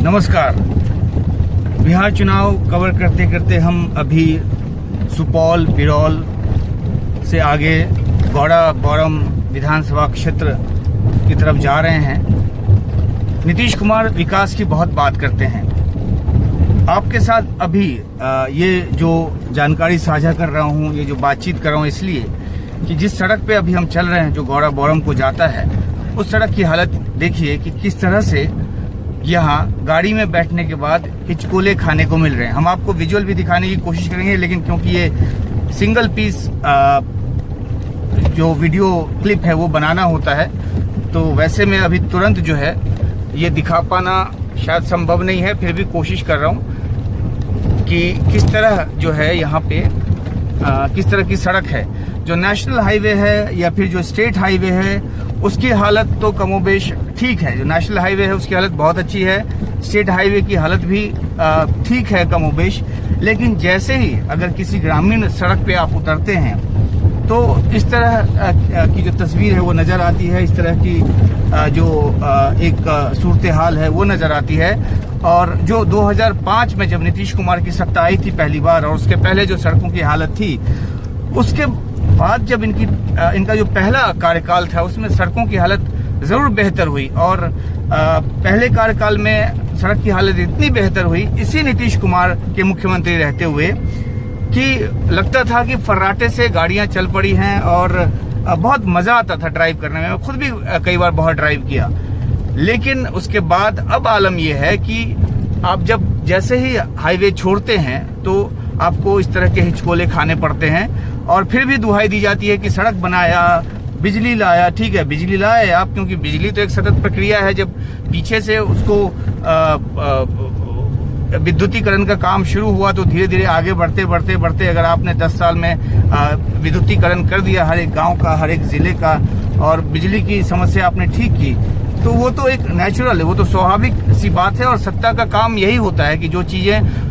नमस्कार। बिहार चुनाव कवर करते करते हम अभी सुपौल बिरौल से आगे गौड़ा बौरम विधानसभा क्षेत्र की तरफ जा रहे हैं। नीतीश कुमार विकास की बहुत बात करते हैं। आपके साथ अभी ये जो जानकारी साझा कर रहा हूँ, ये जो बातचीत कर रहा हूँ, इसलिए कि जिस सड़क पे अभी हम चल रहे हैं जो गौड़ा बौरम को जाता है, उस सड़क की हालत देखिए कि किस तरह से यहाँ गाड़ी में बैठने के बाद हिचकोले खाने को मिल रहे हैं। हम आपको विजुअल भी दिखाने की कोशिश करेंगे, लेकिन क्योंकि ये सिंगल पीस जो वीडियो क्लिप है वो बनाना होता है, तो वैसे में अभी तुरंत जो है ये दिखा पाना शायद संभव नहीं है। फिर भी कोशिश कर रहा हूँ कि किस तरह जो है यहाँ पे किस तरह की सड़क है। जो नेशनल हाईवे है या फिर जो स्टेट हाईवे है उसकी हालत तो कमोबेश ठीक है। जो नेशनल हाईवे है उसकी हालत बहुत अच्छी है, स्टेट हाईवे की हालत भी ठीक है कमोबेश। लेकिन जैसे ही अगर किसी ग्रामीण सड़क पे आप उतरते हैं तो इस तरह की जो तस्वीर है वो नज़र आती है। इस तरह की जो एक सूरत हाल है वो नज़र आती है। और जो 2005 में जब नीतीश कुमार की सत्ता आई थी पहली बार, और उसके पहले जो सड़कों की हालत थी, उसके बाद जब इनका जो पहला कार्यकाल था उसमें सड़कों की हालत ज़रूर बेहतर हुई। और पहले कार्यकाल में सड़क की हालत इतनी बेहतर हुई इसी नीतीश कुमार के मुख्यमंत्री रहते हुए कि लगता था कि फर्राटे से गाड़ियां चल पड़ी हैं और बहुत मज़ा आता था ड्राइव करने में। मैं खुद भी कई बार बहुत ड्राइव किया। लेकिन उसके बाद अब आलम यह है कि आप जब जैसे ही हाईवे छोड़ते हैं तो आपको इस तरह के हिचकोले खाने पड़ते हैं। और फिर भी दुहाई दी जाती है कि सड़क बनाया, बिजली लाया। ठीक है, बिजली लाए आप, क्योंकि बिजली तो एक सतत प्रक्रिया है। जब पीछे से उसको विद्युतीकरण का काम शुरू हुआ तो धीरे धीरे आगे बढ़ते बढ़ते बढ़ते अगर आपने 10 साल में विद्युतीकरण कर दिया हर एक गांव का, हर एक जिले का, और बिजली की समस्या आपने ठीक की, तो वो तो एक नेचुरल है, वो तो स्वाभाविक सी बात है। और सत्ता का काम यही होता है कि जो चीजें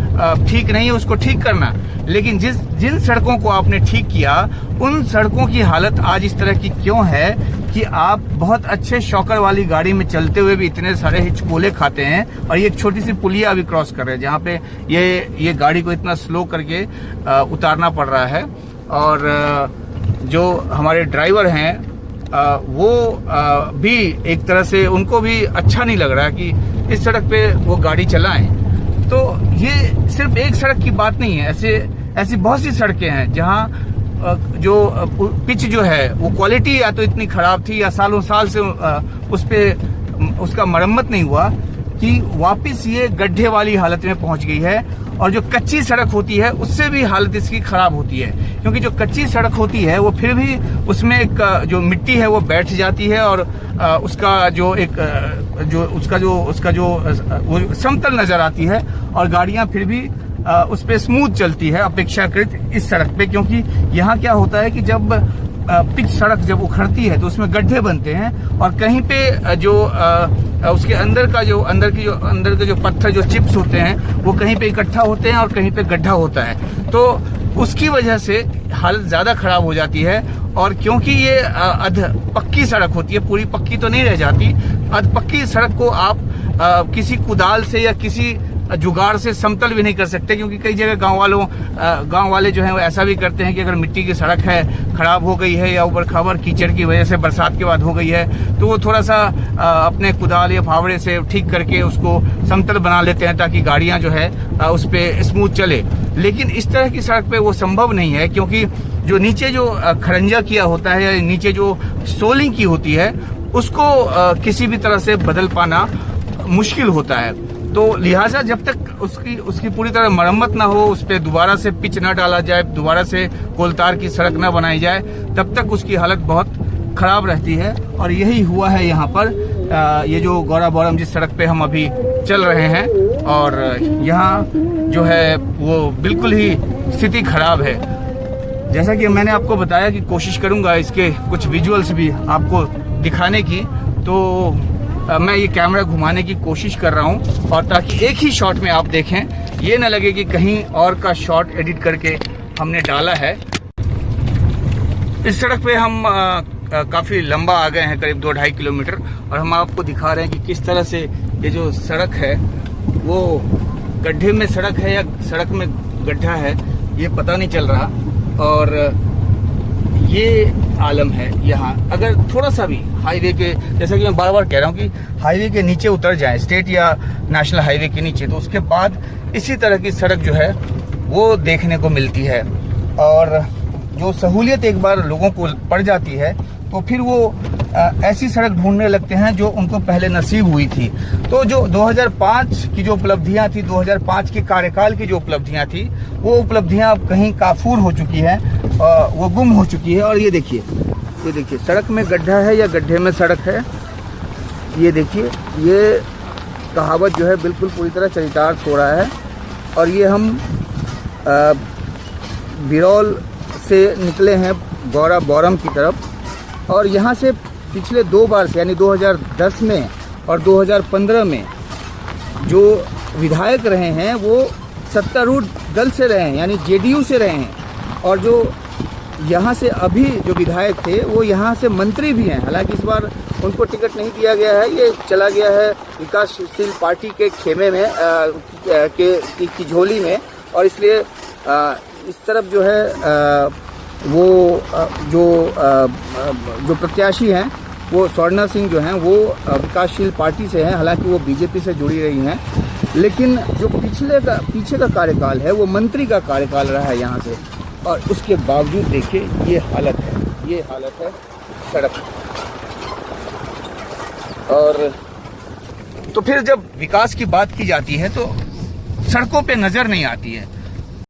ठीक नहीं है उसको ठीक करना। लेकिन जिन सड़कों को आपने ठीक किया उन सड़कों की हालत आज इस तरह की क्यों है कि आप बहुत अच्छे शॉकर वाली गाड़ी में चलते हुए भी इतने सारे हिचकोले खाते हैं। और ये एक छोटी सी पुलिया अभी क्रॉस कर रहे हैं जहाँ पे ये गाड़ी को इतना स्लो करके उतारना पड़ रहा है। और जो हमारे ड्राइवर हैं वो भी एक तरह से उनको भी अच्छा नहीं लग रहा है कि इस सड़क पे वो गाड़ी चलाएं। तो ये सिर्फ एक सड़क की बात नहीं है, ऐसी बहुत सी सड़कें हैं जहां जो पिच जो है वो क्वालिटी या तो इतनी खराब थी या सालों साल से उसका मरम्मत नहीं हुआ कि वापस ये गड्ढे वाली हालत में पहुंच गई है। और जो कच्ची सड़क होती है उससे भी हालत इसकी खराब होती है, क्योंकि जो कच्ची सड़क होती है वो फिर भी उसमें एक जो मिट्टी है वो बैठ जाती है और उसका जो वो समतल नजर आती है और गाड़ियां फिर भी उस पे स्मूथ चलती है अपेक्षाकृत इस सड़क पे। क्योंकि यहाँ क्या होता है कि जब पिच सड़क जब उखड़ती है तो उसमें गड्ढे बनते हैं और कहीं पे जो उसके अंदर के जो पत्थर जो चिप्स होते हैं वो कहीं पे इकट्ठा होते हैं और कहीं पे गड्ढा होता है, तो उसकी वजह से हालत ज्यादा खराब हो जाती है। और क्योंकि ये अध पक्की सड़क होती है, पूरी पक्की तो नहीं रह जाती, अध पक्की सड़क को आप किसी कुदाल से या किसी जुगाड़ से समतल भी नहीं कर सकते। क्योंकि कई जगह गांव वाले जो हैं वो ऐसा भी करते हैं कि अगर मिट्टी की सड़क है, खराब हो गई है या ऊपर खबर कीचड़ की वजह से बरसात के बाद हो गई है, तो वो थोड़ा सा अपने कुदाल या फावड़े से ठीक करके उसको समतल बना लेते हैं ताकि गाड़ियां जो है उस पे स्मूथ चले। लेकिन इस तरह की सड़क पे वो संभव नहीं है, क्योंकि जो नीचे जो खरंजा किया होता है या नीचे जो सोलिंग की होती है उसको किसी भी तरह से बदल पाना मुश्किल होता है। तो लिहाजा जब तक उसकी पूरी तरह मरम्मत ना हो, उस पर दोबारा से पिच न डाला जाए, दोबारा से कोलतार की सड़क न बनाई जाए, तब तक उसकी हालत बहुत खराब रहती है। और यही हुआ है यहाँ पर। ये जो गौड़ा बौरम जिस सड़क पे हम अभी चल रहे हैं, और यहाँ जो है वो बिल्कुल ही स्थिति खराब है। जैसा कि मैंने आपको बताया कि कोशिश करूंगा इसके कुछ विजुअल्स भी आपको दिखाने की, तो मैं ये कैमरा घुमाने की कोशिश कर रहा हूं और ताकि एक ही शॉट में आप देखें, ये ना लगे कि कहीं और का शॉट एडिट करके हमने डाला है। इस सड़क पे हम काफ़ी लंबा आ गए हैं, करीब 2-2.5 किलोमीटर, और हम आपको दिखा रहे हैं कि किस तरह से ये जो सड़क है वो गड्ढे में सड़क है या सड़क में गड्ढा है ये पता नहीं चल रहा। और ये आलम है यहाँ। अगर थोड़ा सा भी हाईवे के, जैसा कि मैं बार बार कह रहा हूँ कि हाईवे के नीचे उतर जाएं, स्टेट या नेशनल हाईवे के नीचे, तो उसके बाद इसी तरह की सड़क जो है वो देखने को मिलती है। और जो सहूलियत एक बार लोगों को पड़ जाती है तो फिर वो ऐसी सड़क ढूंढने लगते हैं जो उनको पहले नसीब हुई थी। तो जो 2005 की जो उपलब्धियां थी, 2005 के कार्यकाल की जो उपलब्धियां थी, वो उपलब्धियां अब कहीं काफूर हो चुकी हैं, वो गुम हो चुकी है। और ये देखिए सड़क में गड्ढा है या गड्ढे में सड़क है। ये देखिए, ये कहावत जो है बिल्कुल पूरी तरह चरितार्थ हो रहा है। और ये हम बिरौल से निकले हैं गौरा बौरम की तरफ, और यहाँ से पिछले 2 बार से, यानी 2010 में और 2015 में जो विधायक रहे हैं वो सत्तारूढ़ दल से रहे हैं, यानी जेडीयू से रहे हैं। और जो यहाँ से अभी जो विधायक थे वो यहाँ से मंत्री भी हैं। हालांकि इस बार उनको टिकट नहीं दिया गया है, ये चला गया है विकासशील पार्टी के खेमे में की झोली में। और इसलिए इस तरफ जो है वो जो प्रत्याशी हैं वो स्वर्णा सिंह जो हैं वो विकासशील पार्टी से हैं, हालांकि वो बीजेपी से जुड़ी रही हैं। लेकिन जो पीछे का कार्यकाल है वो मंत्री का कार्यकाल रहा है यहाँ से, और उसके बावजूद देखिए ये हालत है सड़क। और तो फिर जब विकास की बात की जाती है तो सड़कों पे नज़र नहीं आती है।